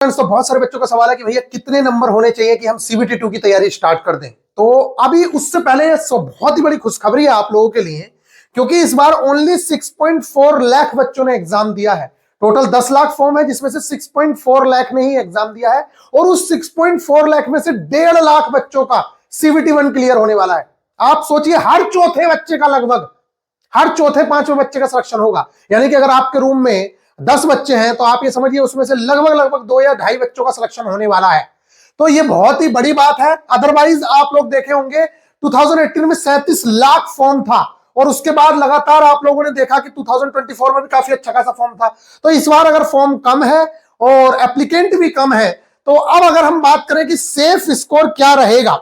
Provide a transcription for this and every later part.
तो बहुत सारे बच्चों का सवाल है कि भैया कितने नंबर होने चाहिए कि हम सीबीटी 2 की तैयारी स्टार्ट कर दें। तो अभी उससे पहले बहुत ही बड़ी खुशखबरी है आप लोगों के लिए, क्योंकि इस बार ओनली 6.4 लाख बच्चों ने एग्जाम दिया है। टोटल 10 लाख फॉर्म है, जिसमें से 6.4 लाख ने ही एग्जाम दिया है, और उस 6.4 लाख में से 1.5 लाख बच्चों का सीबीटी 1 क्लियर होने वाला है। आप सोचिए, हर चौथे बच्चे का, लगभग हर चौथे पांचवें बच्चे का सिलेक्शन होगा। यानी कि अगर आपके रूम में 10 बच्चे हैं तो आप ये समझिए उसमें से लगभग 2 या ढाई बच्चों का सिलेक्शन होने वाला है। तो ये बहुत ही बड़ी बात है। अदरवाइज आप लोग देखे होंगे 2018 में 37 लाख फॉर्म था, और उसके बाद लगातार आप लोगों ने देखा कि 2024 में भी काफी अच्छा खासा फॉर्म था। तो इस बार अगर फॉर्म कम है और एप्लीकेंट भी कम है, तो अब अगर हम बात करें कि सेफ स्कोर क्या रहेगा,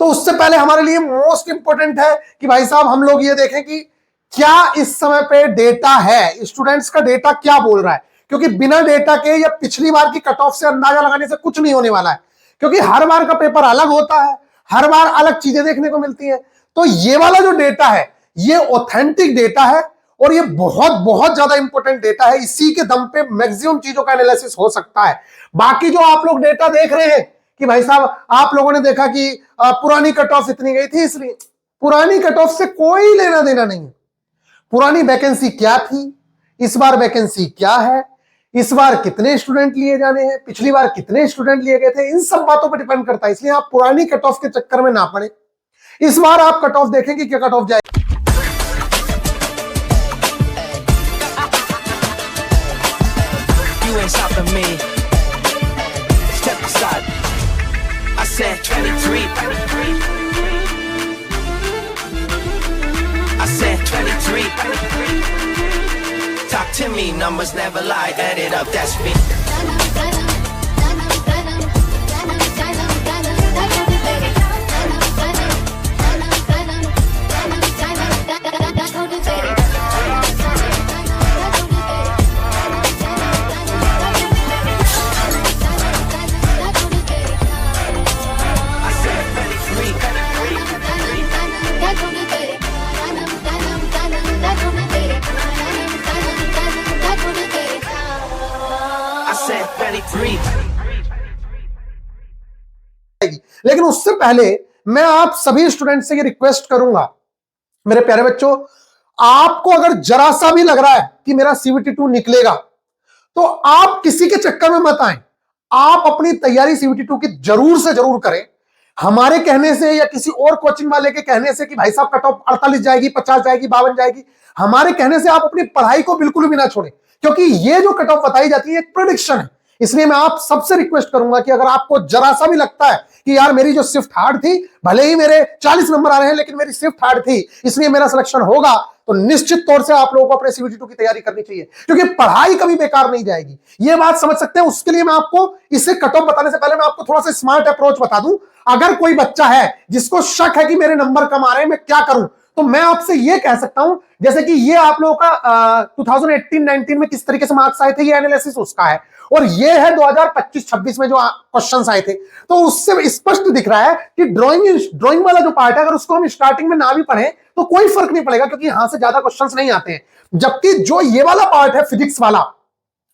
तो उससे पहले हमारे लिए मोस्ट इंपोर्टेंट है कि भाई साहब हम लोग ये देखें कि क्या इस समय पे डेटा है, स्टूडेंट्स का डेटा क्या बोल रहा है। क्योंकि बिना डेटा के या पिछली बार की कट ऑफ से अंदाजा लगाने से कुछ नहीं होने वाला है, क्योंकि हर बार का पेपर अलग होता है, हर बार अलग चीजें देखने को मिलती हैं। तो ये वाला जो डेटा है ये ऑथेंटिक डेटा है, और ये बहुत बहुत ज्यादा इंपॉर्टेंट डेटा है। इसी के दम पे मैक्सिमम चीजों का एनालिसिस हो सकता है। बाकी जो आप लोग डेटा देख रहे हैं कि भाई साहब आप लोगों ने देखा कि पुरानी कट ऑफ इतनी गई थी, इसलिए पुरानी कट ऑफ से कोई लेना देना नहीं है। पुरानी वैकेंसी क्या थी, इस बार वैकेंसी क्या है, इस बार कितने स्टूडेंट लिए जाने हैं, पिछली बार कितने स्टूडेंट लिए गए थे, इन सब बातों पर डिपेंड करता है। इसलिए आप पुरानी कट ऑफ के चक्कर में ना पड़े। इस बार आप कट ऑफ देखेंगे, क्या कट ऑफ जाएगी। Talk to me, numbers never lie, add it up, that's me. लेकिन उससे पहले मैं आप सभी स्टूडेंट से ये रिक्वेस्ट करूंगा, मेरे प्यारे बच्चों, आपको अगर जरा सा भी लग रहा है कि मेरा सीबीटी 2 निकलेगा, तो आप किसी के चक्कर में मत आए। आप अपनी तैयारी सीबीटी 2 की जरूर से जरूर करें। हमारे कहने से या किसी और कोचिंग वाले के कहने से कि भाई साहब कट ऑफ 48 जाएगी, 50 जाएगी, 52 जाएगी, हमारे कहने से आप अपनी पढ़ाई को बिल्कुल भी ना छोड़ें, क्योंकि ये जो कट ऑफ बताई जाती है एक प्रेडिक्शन है। इसलिए मैं आप सबसे रिक्वेस्ट करूंगा कि अगर आपको जरा सा भी लगता है कि यार मेरी जो स्विफ्ट हार्ड थी, भले ही मेरे 40 नंबर आ रहे हैं, लेकिन मेरी स्विफ्ट हार्ड थी इसलिए मेरा सिलेक्शन होगा, तो निश्चित तौर से आप लोगों को अपने सीबीटी 2 की तैयारी करनी चाहिए, क्योंकि पढ़ाई कभी बेकार नहीं जाएगी। ये बात समझ सकते हैं। उसके लिए मैं आपको इसे कट ऑफ बताने से पहले मैं आपको थोड़ा सा स्मार्ट अप्रोच बता दूं। अगर कोई बच्चा है जिसको शक है कि मेरे नंबर कम आ रहे हैं, मैं क्या करूं, तो मैं आपसे ये कह सकता हूं, जैसे कि ये आप लोगों का 2018-19 में किस तरीके से मार्क्स आए थे, ये एनालिसिस उसका है, और ये है 2025-26 में जो क्वेश्चंस आए थे। तो उससे स्पष्ट दिख रहा है कि ड्राइंग वाला जो पार्ट है, अगर उसको हम स्टार्टिंग में ना भी पढ़े तो कोई फर्क नहीं पड़ेगा, क्योंकि यहां से ज्यादा क्वेश्चंस नहीं आते हैं। जबकि जो ये वाला पार्ट है फिजिक्स वाला,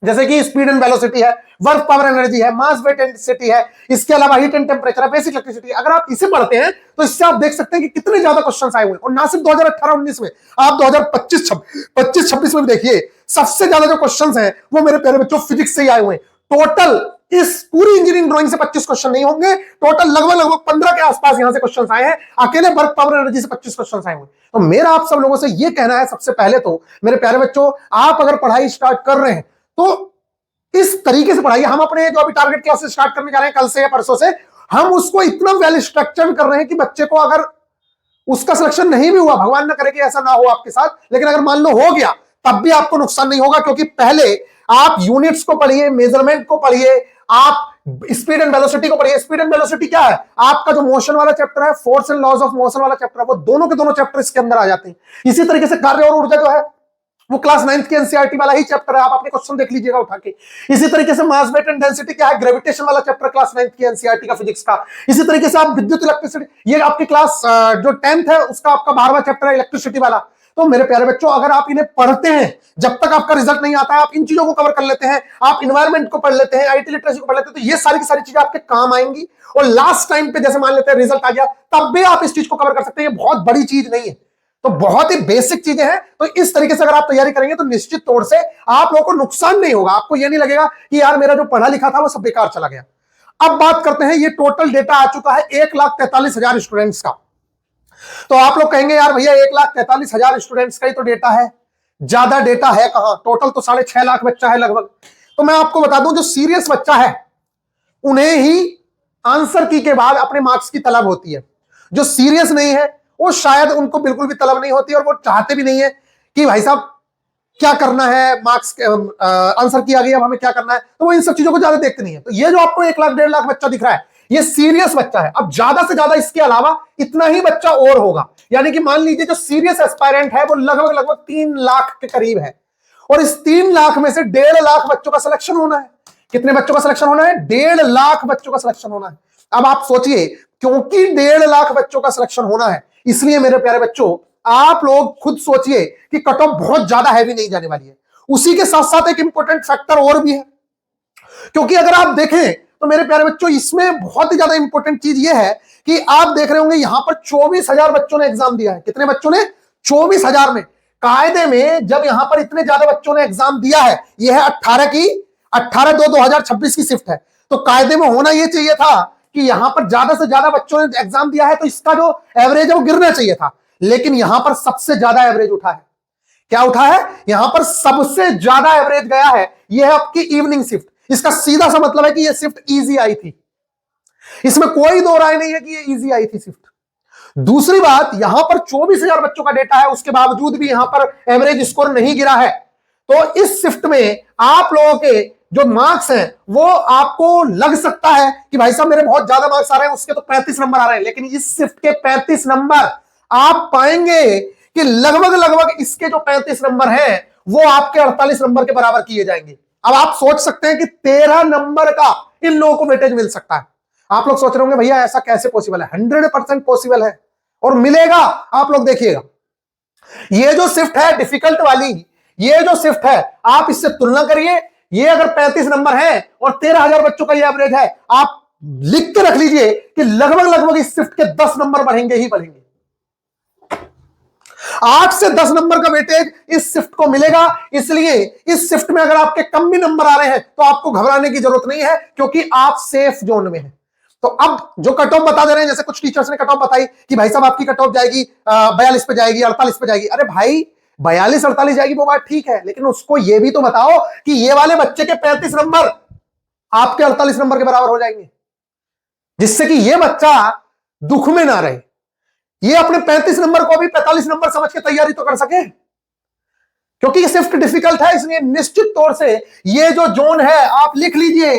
जैसे कि स्पीड एंड वेलोसिटी है, वर्क पावर एनर्जी है, मास वेट इंटेंसिटी है, इसके अलावा हीट एंड टेंपरेचर है, बेसिक इलेक्ट्रिसिटी, अगर आप इसे पढ़ते हैं तो इससे आप देख सकते हैं कि कितने ज्यादा क्वेश्चंस आए हुए हैं। और ना सिर्फ 2018-19 में, आप 2025-26 में भी देखिए, सबसे ज्यादा जो क्वेश्चंस हैं वो मेरे प्यारे बच्चों फिजिक्स से ही आए हुए हैं। टोटल इस पूरी इंजीनियरिंग ड्राइंग से 25 क्वेश्चन नहीं होंगे, टोटल लगभग 15 के आसपास यहां से क्वेश्चंस आए हैं। अकेले वर्क पावर एनर्जी से 25 क्वेश्चंस आए हुए। तो मेरा आप सब लोगों से यह कहना है, सबसे पहले तो मेरे प्यारे बच्चों, आप अगर पढ़ाई स्टार्ट कर रहे हैं तो इस तरीके से पढ़ाइए। हम अपने जो अभी टारगेट क्लासेस स्टार्ट करने जा रहे हैं कल से या परसों से, हम उसको इतना वेल स्ट्रक्चर्ड कर रहे हैं कि बच्चे को अगर उसका सिलेक्शन नहीं भी हुआ, भगवान ना करे कि ऐसा ना हो आपके साथ, लेकिन अगर मान लो हो गया तब भी आपको नुकसान नहीं होगा, क्योंकि पहले आप यूनिट्स को पढ़िए, मेजरमेंट को पढ़िए, आप स्पीड एंड वेलोसिटी को पढ़िए। स्पीड एंड वेलोसिटी क्या है, आपका जो मोशन वाला चैप्टर है, force and laws of motion वाला चैप्टर है, वो दोनों के दोनों चैप्टर इसके अंदर आ जाते हैं। इसी तरीके से कार्य और ऊर्जा जो है वो क्लास 9th की एनसीईआरटी वाला ही चैप्टर है, आप अपने क्वेश्चन देख लीजिएगा उठा के। इसी तरीके से मास वेट एंड डेंसिटी क्या है, ग्रेविटेशन वाला चैप्टर क्लास 9th की एनसीईआरटी का फिजिक्स का। इसी तरीके से आप विद्युत इलेक्ट्रिसिटी, ये आपकी क्लास जो 10th है उसका आपका 12वां चैप्टर है इलेक्ट्रिसिटी वाला। तो मेरे प्यारे बच्चों, अगर आप इन्हें पढ़ते हैं, जब तक आपका रिजल्ट नहीं आता है, आप इन चीजों को कवर कर लेते हैं, आप इन्वायरमेंट को पढ़ लेते हैं, आईटी लिटरेसी को पढ़ लेते हैं, तो ये सारी की सारी चीजें आपके काम आएंगी। और लास्ट टाइम पे जैसे मान लेते हैं रिजल्ट आ गया, तब भी आप इस चीज को कवर कर सकते हैं। ये बहुत बड़ी चीज नहीं है, तो बहुत ही बेसिक चीजें हैं। तो इस तरीके से अगर आप तैयारी करेंगे तो निश्चित तौर से आप लोगों को नुकसान नहीं होगा। आपको यह नहीं लगेगा कि यार मेरा जो पढ़ा लिखा था वो सब बेकार चला गया। अब बात करते हैं, ये टोटल डेटा आ चुका है 1,43,000 स्टूडेंट्स का। तो आप लोग कहेंगे यार भैया 1,43,000 स्टूडेंट्स का ही तो डेटा है, ज्यादा डेटा है कहां, टोटल तो 6.5 लाख बच्चा है लगभग। तो मैं आपको बता दूं, जो सीरियस बच्चा है उन्हें ही आंसर की के बाद अपने मार्क्स की तलब होती है। जो सीरियस नहीं है वो शायद उनको बिल्कुल भी तलब नहीं होती और वो चाहते भी नहीं है कि भाई साहब क्या करना है, मार्क्स आंसर की आ गई, अब हमें क्या करना है, तो वो इन सब चीजों को ज्यादा देखते नहीं है। तो ये जो आपको 1 लाख 1.5 लाख बच्चा दिख रहा है, ये सीरियस बच्चा है। अब ज्यादा से ज्यादा इसके अलावा इतना ही बच्चा और होगा, यानी कि मान लीजिए जो सीरियस एस्पायरेंट है वो लगभग 3 लाख के करीब है, और इस 3 लाख में से 1.5 लाख बच्चों का सिलेक्शन होना है। कितने बच्चों का सिलेक्शन होना है? 1.5 लाख बच्चों का सिलेक्शन होना है। अब आप सोचिए, क्योंकि 1.5 लाख बच्चों का सिलेक्शन होना है, इसलिए मेरे प्यारे बच्चों आप लोग खुद सोचिए कि कट ऑफ बहुत ज्यादा हैवी नहीं जाने वाली है। उसी के साथ साथ एक इंपॉर्टेंट फैक्टर और भी है, क्योंकि अगर आप देखें तो मेरे प्यारे बच्चों इसमें बहुत ही ज्यादा इंपॉर्टेंट चीज यह है कि आप देख रहे होंगे यहां पर 24,000 बच्चों ने एग्जाम दिया है। कितने बच्चों ने? 24,000 में। कायदे में जब यहां पर इतने ज्यादा बच्चों ने एग्जाम दिया है, यह है 18/2/2026 की शिफ्ट है, तो कायदे में होना यह चाहिए था कि यहां पर ज्यादा से ज्यादा बच्चों ने एग्जाम दिया है तो इसका जो एवरेज है वो गिरना चाहिए था, लेकिन यहां पर सबसे ज्यादा एवरेज उठा है। क्या उठा है? यहां पर सबसे ज्यादा एवरेज गया है, यह है आपकी इवनिंग शिफ्ट। इसका सीधा सा मतलब है कि यह शिफ्ट इजी आई थी, इसमें कोई दो राय नहीं है कि यह इजी आई थी शिफ्ट। दूसरी बात, यहां पर 24,000 बच्चों का डेटा है, उसके बावजूद भी यहां पर एवरेज स्कोर नहीं गिरा है। तो इस शिफ्ट में आप लोगों के जो मार्क्स हैं वो आपको लग सकता है कि भाई साहब मेरे बहुत ज्यादा मार्क्स आ रहे हैं, उसके तो 35 नंबर आ रहे हैं, लेकिन इस शिफ्ट के 35 नंबर आप पाएंगे कि लगभग इसके जो 35 नंबर हैं वो आपके 48 नंबर के बराबर किए जाएंगे। अब आप सोच सकते हैं कि 13 नंबर का इन लोगों को वेटेज मिल सकता है। आप लोग सोच रहे होंगे भैया ऐसा कैसे पॉसिबल है? 100% पॉसिबल है और मिलेगा। आप लोग देखिएगा, ये जो शिफ्ट है डिफिकल्ट वाली, ये जो शिफ्ट है आप इससे तुलना करिए। ये अगर 35 नंबर है और 13,000 बच्चों का ये एवरेज है, आप लिख के रख लीजिए कि लगभग इस शिफ्ट के 10 नंबर बढ़ेंगे ही बढ़ेंगे। 8 से 10 नंबर का वेटेज इस शिफ्ट को मिलेगा। इसलिए इस शिफ्ट में अगर आपके कम भी नंबर आ रहे हैं तो आपको घबराने की जरूरत नहीं है, क्योंकि आप सेफ जोन में हैं। तो अब जो कट ऑफ बता दे रहे हैं, जैसे कुछ टीचर्स ने कट ऑफ बताई कि भाई साहब आपकी कट ऑफ जाएगी 42 पे जाएगी, 48 पे जाएगी। अरे भाई 42-48 जाएगी वो बात ठीक है, लेकिन उसको ये भी तो बताओ कि ये वाले बच्चे के 35 नंबर आपके 48 नंबर के बराबर हो जाएंगे, जिससे कि ये बच्चा दुख में ना रहे, ये अपने 35 नंबर को भी 45 नंबर समझ के तैयारी तो कर सके। क्योंकि ये शिफ्ट डिफिकल्ट है, इसलिए निश्चित तौर से ये जो जोन है आप लिख लीजिए,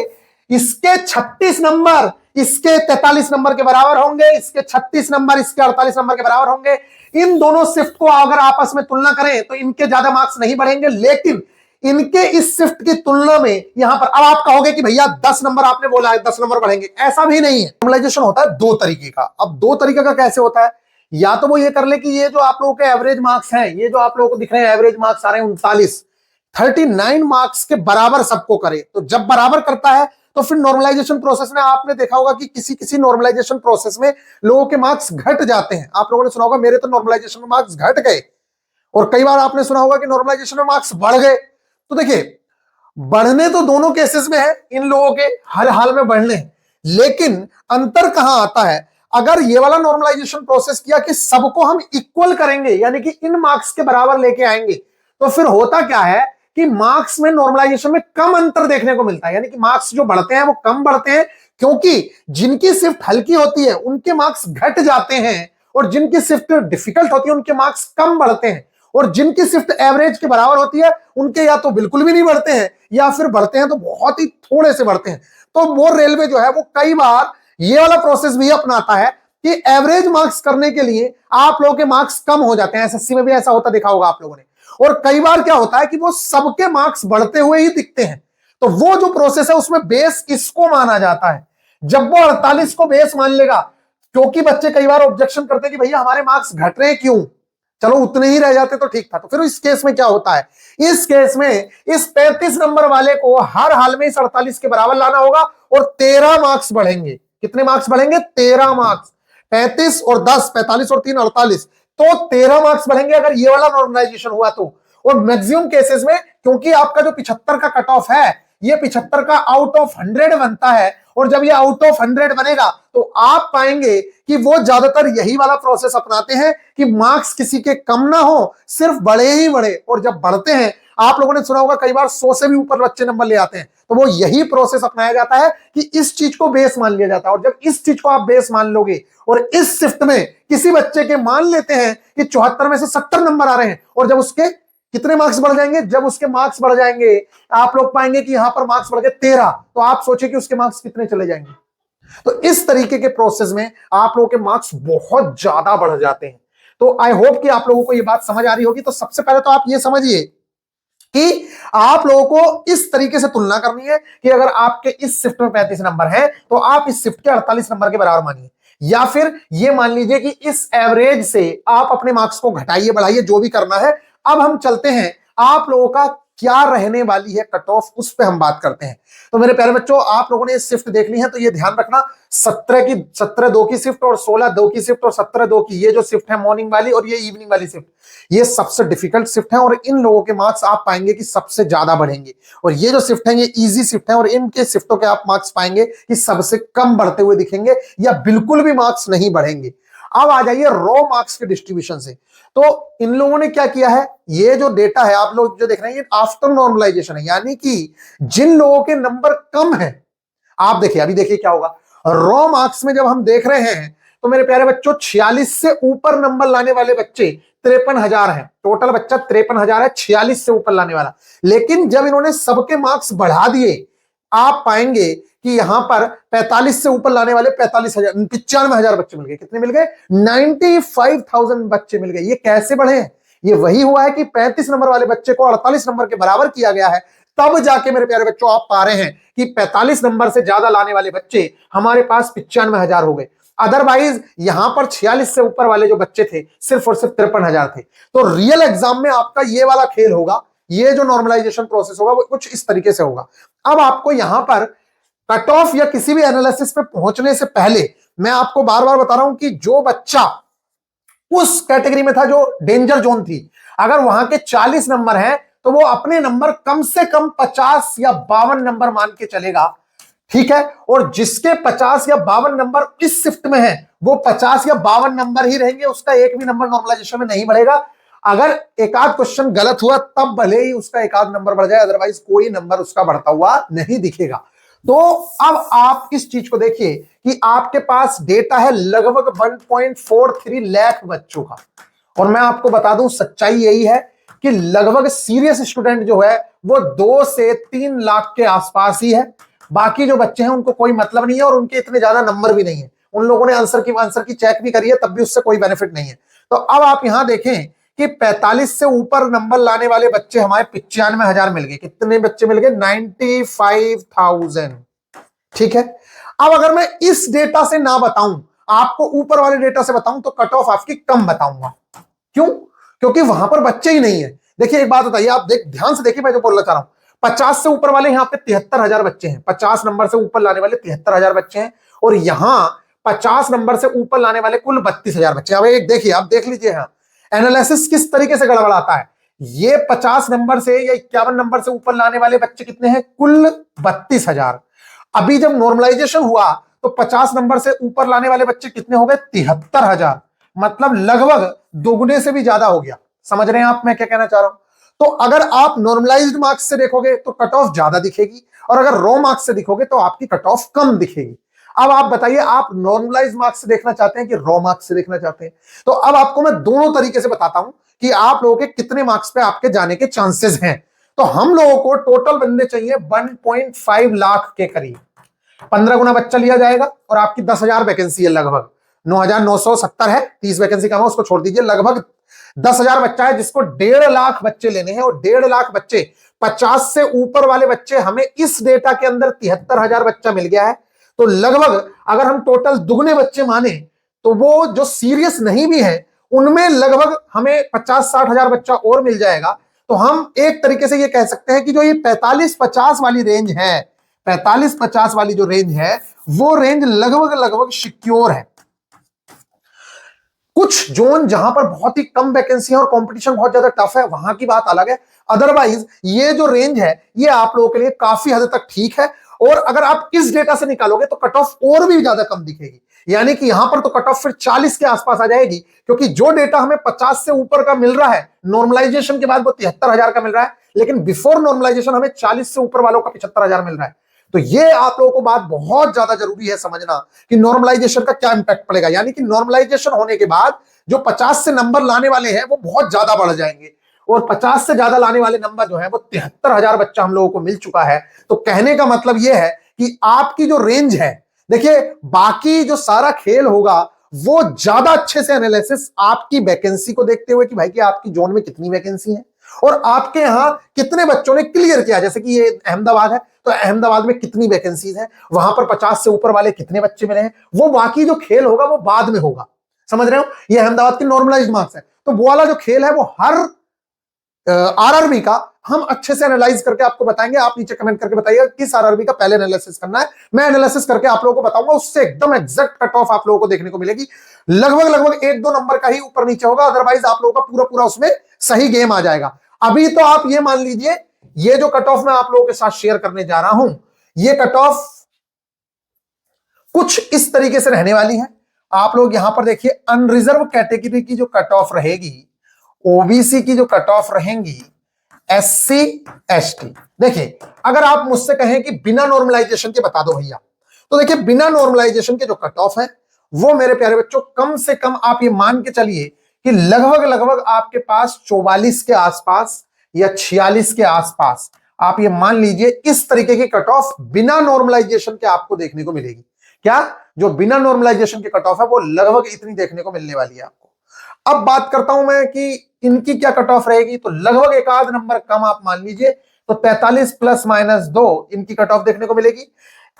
इसके 36 नंबर इसके 43 नंबर के बराबर होंगे, इसके 36 नंबर इसके 48 नंबर के बराबर होंगे। इन दोनों शिफ्ट को अगर आपस में तुलना करें तो इनके ज्यादा मार्क्स नहीं बढ़ेंगे, लेकिन इनके इस शिफ्ट की तुलना में यहां पर अब आप कहोगे कि भैया 10 नंबर आपने बोला है 10 नंबर बढ़ेंगे, ऐसा भी नहीं है। नॉर्मलाइजेशन होता है 2 तरीके का। अब 2 तरीके का कैसे होता है? या तो वो ये कर ले कि ये जो आप लोगों के एवरेज मार्क्स हैं, ये जो आप लोगों को दिख रहे हैं एवरेज मार्क्स आ रहे हैं 39 मार्क्स के बराबर सबको करे। तो जब बराबर करता है तो फिर नॉर्मलाइजेशन प्रोसेस में आपने देखा होगा कि किसी नॉर्मलाइजेशन प्रोसेस में लोगों के मार्क्स घट जाते हैं। आप लोगों ने सुना होगा मेरे तो नॉर्मलाइजेशन में मार्क्स घट गए, और कई बार आपने सुना होगा कि नॉर्मलाइजेशन में मार्क्स बढ़ गए। तो देखिए, बढ़ने तो दोनों केसेस में है, इन लोगों के हर हाल में बढ़ने, लेकिन अंतर कहां आता है? अगर ये वाला नॉर्मलाइजेशन प्रोसेस किया कि सबको हम इक्वल करेंगे, यानी कि इन मार्क्स के बराबर लेके आएंगे, तो फिर होता क्या है कि मार्क्स में नॉर्मलाइजेशन में कम अंतर देखने को मिलता है। यानी कि मार्क्स जो बढ़ते हैं वो कम बढ़ते हैं, क्योंकि जिनकी शिफ्ट हल्की होती है उनके मार्क्स घट जाते हैं, और जिनकी शिफ्ट डिफिकल्ट होती है उनके मार्क्स कम बढ़ते हैं, और जिनकी शिफ्ट एवरेज के बराबर होती है उनके या तो बिल्कुल भी नहीं बढ़ते हैं, या फिर बढ़ते हैं तो बहुत ही थोड़े से बढ़ते हैं। तो वो रेलवे जो है वो कई बार ये वाला प्रोसेस भी अपनाता है कि एवरेज मार्क्स करने के लिए आप लोगों के मार्क्स कम हो जाते हैं। एसएससी में भी ऐसा होता देखा होगा आप लोगों ने। और कई बार क्या होता है कि वो सबके मार्क्स बढ़ते हुए ही दिखते हैं। तो वो जो प्रोसेस है उसमें बेस इसको माना जाता है। जब वो 48 को बेस मान लेगा, क्योंकि बच्चे कई बार ऑब्जेक्शन करते हैं कि भैया हमारे मार्क्स घट रहे हैं क्यों, चलो उतने ही रह जाते तो ठीक था। तो फिर इस केस में क्या होता है, इस केस में इस 35 नंबर वाले को हर हाल में इस 48 के बराबर लाना होगा और 13 मार्क्स बढ़ेंगे। कितने मार्क्स बढ़ेंगे? 13 मार्क्स। 35 और 10, 45 और 3 48, तो 13 मार्क्स बढ़ेंगे अगर ये वाला नॉर्मलाइजेशन हुआ तो। और मैक्सिमम केसेस में, क्योंकि आपका जो 75 का कट ऑफ है, ये 75 का आउट ऑफ 100 बनता है, और जब ये आउट ऑफ 100 बनेगा तो आप पाएंगे कि वो ज्यादातर यही वाला प्रोसेस अपनाते हैं कि मार्क्स किसी के कम ना हो, सिर्फ बढ़े ही बढ़े। और जब बढ़ते हैं, आप लोगों ने सुना होगा कई बार 100 से भी ऊपर बच्चे नंबर ले आते हैं, तो वो यही प्रोसेस अपनाया जाता है कि इस चीज को बेस मान लिया जाता है। और जब इस चीज को आप बेस मान लोगे और इस शिफ्ट में किसी बच्चे के मान लेते हैं कि 74 में से 70 नंबर आ रहे हैं, और जब उसके कितने मार्क्स बढ़ जाएंगे, जब उसके मार्क्स बढ़ जाएंगे, आप लोग पाएंगे कि यहां पर मार्क्स बढ़ गए 13, तो आप सोचे कि उसके मार्क्स कितने चले जाएंगे। तो इस तरीके के प्रोसेस में आप लोगों के मार्क्स बहुत ज्यादा बढ़ जाते हैं। तो आई होप कि आप लोगों को यह बात समझ आ रही होगी। तो सबसे पहले तो आप ये समझिए कि आप लोगों को इस तरीके से तुलना करनी है कि अगर आपके इस शिफ्ट में 35 नंबर है तो आप इस शिफ्ट के 48 नंबर के बराबर मानिए, या फिर ये मान लीजिए कि इस एवरेज से आप अपने मार्क्स को घटाइए बढ़ाइए, जो भी करना है। अब हम चलते हैं, आप लोगों का क्या रहने वाली है कट ऑफ, उस पर हम बात करते हैं। तो मेरे प्यारे बच्चों, आप लोगों ने शिफ्ट देख ली है, तो ये ध्यान रखना 17 की शिफ्ट और 16 की शिफ्ट और 17 की, ये जो शिफ्ट है मॉर्निंग वाली और ये इवनिंग वाली शिफ्ट, ये सबसे डिफिकल्ट शिफ्ट है और इन लोगों के मार्क्स आप पाएंगे कि सबसे ज्यादा बढ़ेंगे। और ये जो शिफ्ट है ये इजी शिफ्ट है और इनके शिफ्टों के आप मार्क्स पाएंगे कि सबसे कम बढ़ते हुए दिखेंगे या बिल्कुल भी मार्क्स नहीं बढ़ेंगे। अब आ जाइए रॉ मार्क्स के डिस्ट्रीब्यूशन से। तो इन लोगों ने क्या किया है, ये जो डेटा है आप लोग जो देख रहे हैं, ये आफ्टर नॉर्मलाइजेशन है, यानी कि जिन लोगों के नंबर कम है, आप देखिए अभी देखिए क्या होगा। रॉ मार्क्स में जब हम देख रहे हैं तो मेरे प्यारे बच्चों 46 से ऊपर नंबर लाने वाले बच्चे 53,000 है। टोटल बच्चा 53,000 है 46 से ऊपर लाने वाला। लेकिन जब इन्होंने सबके मार्क्स बढ़ा दिए, आप पाएंगे कि यहां पर 45 से ऊपर लाने वाले 45,000 95,000 बच्चे मिल गए। कितने मिल गए? 95,000 बच्चे मिल गए। ये कैसे बढ़े हैं? ये वही हुआ है कि 35 नंबर वाले बच्चे को 48 नंबर के बराबर किया गया है, तब जाके मेरे प्यारे बच्चों आप पा रहे हैं कि 45 नंबर से ज्यादा लाने वाले बच्चे हमारे पास 95,000 हो गए। अदरवाइज यहां पर 46 से ऊपर वाले जो बच्चे थे सिर्फ और सिर्फ 53,000 थे। तो रियल एग्जाम में आपका ये वाला खेल होगा, ये जो नॉर्मलाइजेशन प्रोसेस होगा वो कुछ इस तरीके से होगा। अब आपको यहां पर कट ऑफ या किसी भी एनालिसिस पे पहुंचने से पहले मैं आपको बार बार बता रहा हूं कि जो बच्चा उस कैटेगरी में था जो डेंजर जोन थी, अगर वहां के 40 नंबर हैं तो वो अपने नंबर कम से कम 50 या 52 नंबर मान के चलेगा, ठीक है। और जिसके 50 या 52 नंबर इस शिफ्ट में है वो 50 या 52 नंबर ही रहेंगे, उसका एक भी नंबर नॉर्मलाइजेशन में नहीं बढ़ेगा। अगर एक आध क्वेश्चन गलत हुआ तब भले ही उसका एक आध नंबर बढ़ जाए, अदरवाइज कोई नंबर उसका बढ़ता हुआ नहीं दिखेगा। तो अब आप इस चीज को देखिए कि आपके पास डेटा है लगभग 1.43 लाख बच्चों का, और मैं आपको बता दूं सच्चाई यही है कि लगभग सीरियस स्टूडेंट जो है वो 2 से 3 लाख के आसपास ही है। बाकी जो बच्चे हैं उनको कोई मतलब नहीं है और उनके इतने ज्यादा नंबर भी नहीं है। उन लोगों ने आंसर की चेक भी करी है, तब भी उससे कोई बेनिफिट नहीं है। तो अब आप यहां देखें कि 45 से ऊपर नंबर लाने वाले बच्चे हमारे 95,000 मिल गए। कितने बच्चे मिल गए? 95,000, ठीक है। अब अगर मैं इस डेटा से ना बताऊं, आपको ऊपर वाले डेटा से बताऊं, तो कट ऑफ आपकी कम बताऊंगा। क्यों? क्योंकि वहां पर बच्चे ही नहीं है। देखिए एक बात बताइए, आप ध्यान से देखिए मैं जो बोलना चाह रहा हूं। 50 से ऊपर वाले यहां पे 73,000 बच्चे हैं, 50 नंबर से ऊपर लाने वाले 73,000 बच्चे हैं, और यहां 50 नंबर से ऊपर लाने वाले कुल 32,000 बच्चे। अब एक देखिए, आप देख लीजिए यहां एनालिसिस किस तरीके से गड़बड़ाता है। ये 50 नंबर से या 51 नंबर से ऊपर लाने वाले बच्चे कितने हैं? कुल 32,000। अभी जब नॉर्मलाइजेशन हुआ तो 50 नंबर से ऊपर लाने वाले बच्चे कितने हो गए? 73,000। मतलब लगभग दोगुने से भी ज्यादा हो गया। समझ रहे हैं आप मैं क्या कहना चाह रहा हूं? तो अगर आप नॉर्मलाइज्ड मार्क्स से देखोगे तो कट ऑफ ज्यादा दिखेगी, और अगर रॉ मार्क्स से देखोगे तो आपकी कट ऑफ कम दिखेगी। अब आप बताइए, आप नॉर्मलाइज्ड मार्क्स से देखना चाहते हैं कि रॉ मार्क्स से देखना चाहते हैं? तो अब आपको मैं दोनों तरीके से बताता हूं कि आप लोगों के कितने मार्क्स पे आपके जाने के चांसेस हैं। तो हम लोगों को टोटल बंदे चाहिए 1.5 लाख के करीब। 15 गुना बच्चा लिया जाएगा और आपकी 10,000 वैकेंसी है, लगभग 9,970 है, 30 वैकेंसी का है, उसको छोड़ दीजिए। लगभग 10,000 बच्चा है जिसको 1.5 लाख बच्चे लेने हैं, और 1.5 लाख बच्चे 50 से ऊपर वाले बच्चे हमें इस डेटा के अंदर 73,000 बच्चा मिल गया है। तो लगभग अगर हम टोटल दुगने बच्चे माने तो वो जो सीरियस नहीं भी है उनमें लगभग हमें 50-60 हजार बच्चा और मिल जाएगा। तो हम एक तरीके से ये कह सकते हैं कि जो ये 45-50 वाली रेंज है, 45-50 वाली जो रेंज है, वो रेंज लगभग लगभग सिक्योर है। कुछ जोन जहां पर बहुत ही कम वैकेंसी है और कंपटीशन बहुत ज्यादा टफ है, वहां की बात अलग है। अदरवाइज ये जो रेंज है ये आप लोगों के लिए काफी हद तक ठीक है। और अगर आप इस डेटा से निकालोगे तो कट ऑफ और भी ज्यादा कम दिखेगी, यानी कि यहां पर तो कट ऑफ फिर 40 के आसपास आ जाएगी, क्योंकि जो डेटा हमें 50 से ऊपर का मिल रहा है नॉर्मलाइजेशन के बाद वो 73 हजार का मिल रहा है, लेकिन बिफोर नॉर्मलाइजेशन हमें 40 से ऊपर वालों का 75 हजार मिल रहा है। तो ये आप लोगों को बात बहुत ज्यादा जरूरी है समझना कि नॉर्मलाइजेशन का क्या इंपैक्ट पड़ेगा, यानी कि नॉर्मलाइजेशन होने के बाद जो 50 से नंबर लाने वाले हैं वो बहुत ज्यादा बढ़ जाएंगे, और 50 से ज्यादा लाने वाले नंबर जो है वो 73 हजार बच्चा हम लोगों को मिल चुका है। तो कहने का मतलब यह है कि आपकी जो रेंज है, देखिए बाकी जो सारा खेल होगा वो ज्यादा अच्छे से एनालिसिस आपकी वैकेंसी को देखते हुए कि भाई कि आपकी जोन में कितनी वैकेंसी है और आपके यहां कितने बच्चों ने क्लियर किया। जैसे कि ये अहमदाबाद है तो अहमदाबाद में कितनी वैकेंसीज है, वहां पर 50 से ऊपर वाले कितने बच्चे मिले हैं, वो बाकी जो खेल होगा वो बाद में होगा। समझ रहे हो, ये अहमदाबाद की नॉर्मलाइज्ड मार्क्स है, तो वो वाला जो खेल है वो हर आरआरबी का हम अच्छे से एनालाइज करके आपको बताएंगे। आप नीचे कमेंट करके बताइए किस आरआरबी का पहले एनालिसिस करना है, मैं एनालिसिस करके आप लोगों को बताऊंगा, उससे एकदम एग्जैक्ट कट ऑफ आप लोगों को देखने को मिलेगी। लगभग लगभग 1-2 नंबर का ही ऊपर नीचे होगा, अदरवाइज आप लोगों का पूरा पूरा उसमें सही गेम आ जाएगा। अभी तो आप ये मान लीजिए ये जो कट ऑफ मैं आप लोगों के साथ शेयर करने जा रहा हूं, ये कट ऑफ कुछ इस तरीके से रहने वाली है। आप लोग यहां पर देखिए, अनरिजर्व कैटेगरी की जो कट ऑफ रहेगी, ओबीसी की जो कट ऑफ रहेंगी, एससी एसटी। देखिए अगर आप मुझसे कहें कि बिना नॉर्मलाइजेशन के बता दो भैया, तो देखिए बिना नॉर्मलाइजेशन के जो कट ऑफ है वो मेरे प्यारे बच्चों कम से कम आप ये मान के चलिए कि लगभग लगभग आपके पास 44 के आसपास या 46 के आसपास, आप ये मान लीजिए इस तरीके की कट ऑफ बिना नॉर्मलाइजेशन के आपको देखने को मिलेगी। क्या जो बिना नॉर्मलाइजेशन के कट ऑफ है वो लगभग इतनी देखने को मिलने वाली है आपको। अब बात करता हूं मैं कि इनकी क्या कट ऑफ रहेगी, तो लगभग एक आध नंबर कम आप मान लीजिए, तो 43 + -2 इनकी कट ऑफ देखने को मिलेगी।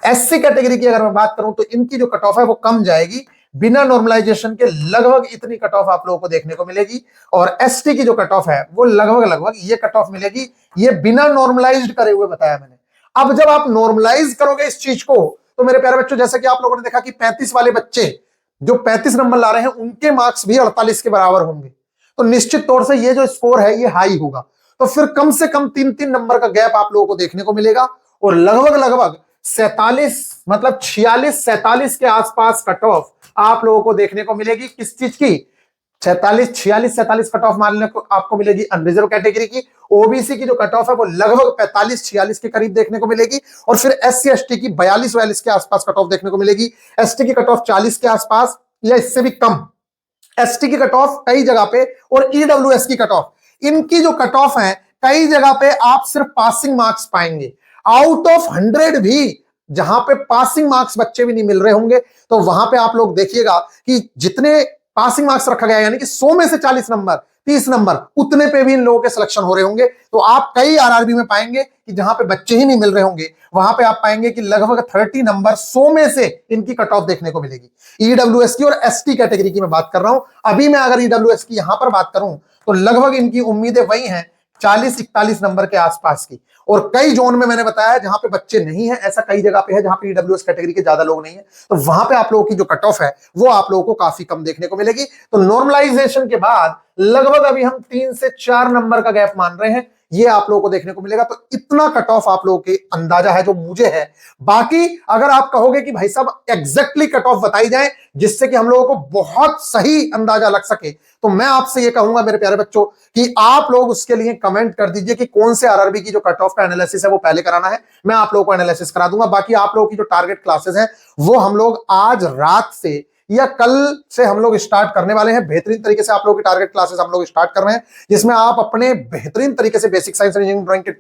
एससी कैटेगरी की अगर मैं बात करूं तो इनकी जो कट ऑफ है वो कम जाएगी, बिना नॉर्मलाइजेशन के लगभग इतनी कट ऑफ आप लोगों को देखने को मिलेगी। और एसटी की जो कट ऑफ है वो लगभग लगभग ये कट ऑफ मिलेगी, ये बिना नॉर्मलाइज्ड करे हुए बताया मैंने। अब जब आप नॉर्मलाइज करोगे इस चीज को, तो मेरे प्यारे बच्चों जैसे कि आप लोगों ने देखा कि 35 वाले बच्चे जो 35 नंबर ला रहे हैं उनके मार्क्स भी 48 के बराबर होंगे, तो निश्चित तौर से ये जो स्कोर है ये हाई होगा। तो फिर कम से कम 3-3 नंबर का गैप आप लोगों को देखने को मिलेगा, और लगभग लगभग 47 मतलब 46-47 के आसपास कट ऑफ आप लोगों को देखने को मिलेगी। किस चीज की? 46-46-47 कट ऑफ मानने को आपको मिलेगी अनरिजर्व कैटेगरी की। ओबीसी की जो कट ऑफ है वो लगभग 45-46 के करीब देखने को मिलेगी, और फिर एससी एसटी की 42-42 के आसपास कट ऑफ देखने को मिलेगी। एसटी की कट ऑफ 40 के आसपास या इससे भी कम, एसटी की कट ऑफ कई जगह पे, और ईडब्ल्यूएस की कट ऑफ, इनकी जो कट ऑफ है कई जगह पे आप सिर्फ पासिंग मार्क्स पाएंगे। आउट ऑफ 100 भी जहां पे पासिंग मार्क्स बच्चे भी नहीं मिल रहे होंगे, तो वहां पे आप लोग देखिएगा कि जितने पासिंग मार्क्स रखा गया यानी कि 100 में से 40 नंबर 30 नंबर, उतने पे भी इन लोगों के सिलेक्शन हो रहे होंगे। तो आप कई आरआरबी में पाएंगे कि जहां पे बच्चे ही नहीं मिल रहे होंगे, वहां पे आप पाएंगे कि लगभग 30 नंबर 100 में से इनकी कट ऑफ देखने को मिलेगी। ईडब्ल्यूएस की और एसटी कैटेगरी की मैं बात कर रहा हूं। अभी मैं अगर ईडब्ल्यूएस की यहां पर बात करूं तो लगभग इनकी उम्मीदें वही हैं 40-41 नंबर के आसपास की। और कई जोन में मैंने बताया जहां पे बच्चे नहीं है, ऐसा कई जगह पे है जहां पे ईडब्ल्यूएस कैटेगरी के ज्यादा लोग नहीं है, तो वहां पे आप लोगों की जो कट ऑफ है वो आप लोगों को काफी कम देखने को मिलेगी। तो नॉर्मलाइजेशन के बाद लगभग अभी हम 3 से 4 नंबर का गैप मान रहे हैं, ये आप लोगों को देखने को मिलेगा। तो इतना कट ऑफ आप लोगों के अंदाजा है जो मुझे है। बाकी अगर आप कहोगे कि भाई साहब एग्जैक्टली कट ऑफ बताई जाए जिससे कि हम लोगों को बहुत सही अंदाजा लग सके, तो मैं आपसे ये कहूंगा मेरे प्यारे बच्चों कि आप लोग उसके लिए कमेंट कर दीजिए कि कौन से आरआरबी की जो कट ऑफ का एनालिसिस है वो पहले कराना है, मैं आप लोगों को एनालिसिस करा दूंगा। बाकी आप लोगों की जो टारगेट क्लासेस हैं वो हम लोग आज रात से या कल से हम लोग स्टार्ट करने वाले हैं। बेहतरीन तरीके से आप लोगों की टारगेट क्लासेस हम लोग स्टार्ट कर रहे हैं, जिसमें आप अपने बेहतरीन तरीके से बेसिक साइंस इंजीनियरिंग ड्राइंग के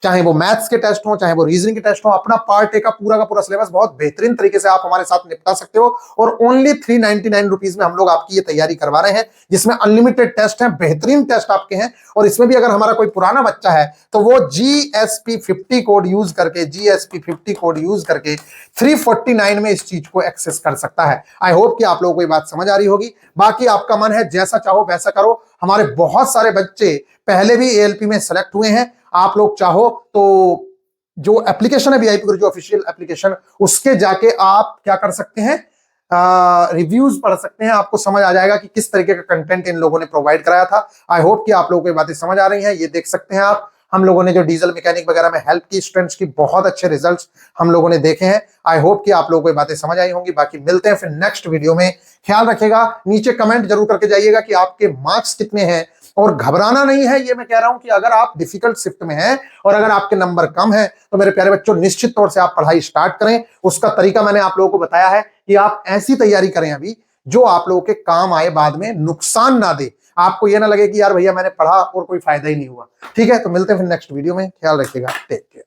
चाहे वो मैथ्स के टेस्ट हो, चाहे वो रीजनिंग के टेस्ट हो, अपना पार्ट ए का पूरा सिलेबस बहुत बेहतरीन तरीके से आप हमारे साथ निपटा सकते हो। और ओनली 399 रुपीज में हम लोग आपकी ये तैयारी करवा रहे हैं, जिसमें अनलिमिटेड टेस्ट हैं, बेहतरीन टेस्ट आपके हैं। और इसमें भी अगर हमारा कोई पुराना बच्चा है तो वो GSP50 कोड यूज करके, GSP50 कोड यूज करके 349 में इस चीज को एक्सेस कर सकता है। आई होप कि आप लोगों को ये बात समझ आ रही होगी। बाकी आपका मन है, जैसा चाहो वैसा करो। हमारे बहुत सारे बच्चे पहले भी ALP में सेलेक्ट हुए हैं। आप लोग चाहो तो जो एप्लीकेशन है VIP गुरुजी ऑफिशियल एप्लीकेशन, उसके जाके आप क्या कर सकते हैं, रिव्यूज पढ़ सकते हैं। आपको समझ आ जाएगा कि किस तरीके का कंटेंट इन लोगों ने प्रोवाइड कराया था। आई होप कि आप लोगों को ये बातें समझ आ रही हैं। ये देख सकते हैं आप, हम लोगों ने जो डीजल मैकेनिक वगैरह में हेल्प की स्टूडेंट्स की, बहुत अच्छे रिजल्ट्स हम लोगों ने देखे हैं। आई होप कि आप लोगों को ये बातें समझ आई होंगी। बाकी मिलते हैं फिर नेक्स्ट वीडियो में। ख्याल रखिएगा, नीचे कमेंट जरूर करके जाइएगा कि आपके मार्क्स कितने हैं। और घबराना नहीं है, ये मैं कह रहा हूं कि अगर आप डिफिकल्ट शिफ्ट में हैं और अगर आपके नंबर कम है तो मेरे प्यारे बच्चों निश्चित तौर से आप पढ़ाई स्टार्ट करें। उसका तरीका मैंने आप लोगों को बताया है कि आप ऐसी तैयारी करें अभी जो आप लोगों के काम आए, बाद में नुकसान ना दे। आपको ये ना लगे कि यार भैया मैंने पढ़ा और कोई फायदा ही नहीं हुआ। ठीक है, तो मिलते हैं फिर नेक्स्ट वीडियो में। ख्याल रखिएगा, टेक केयर।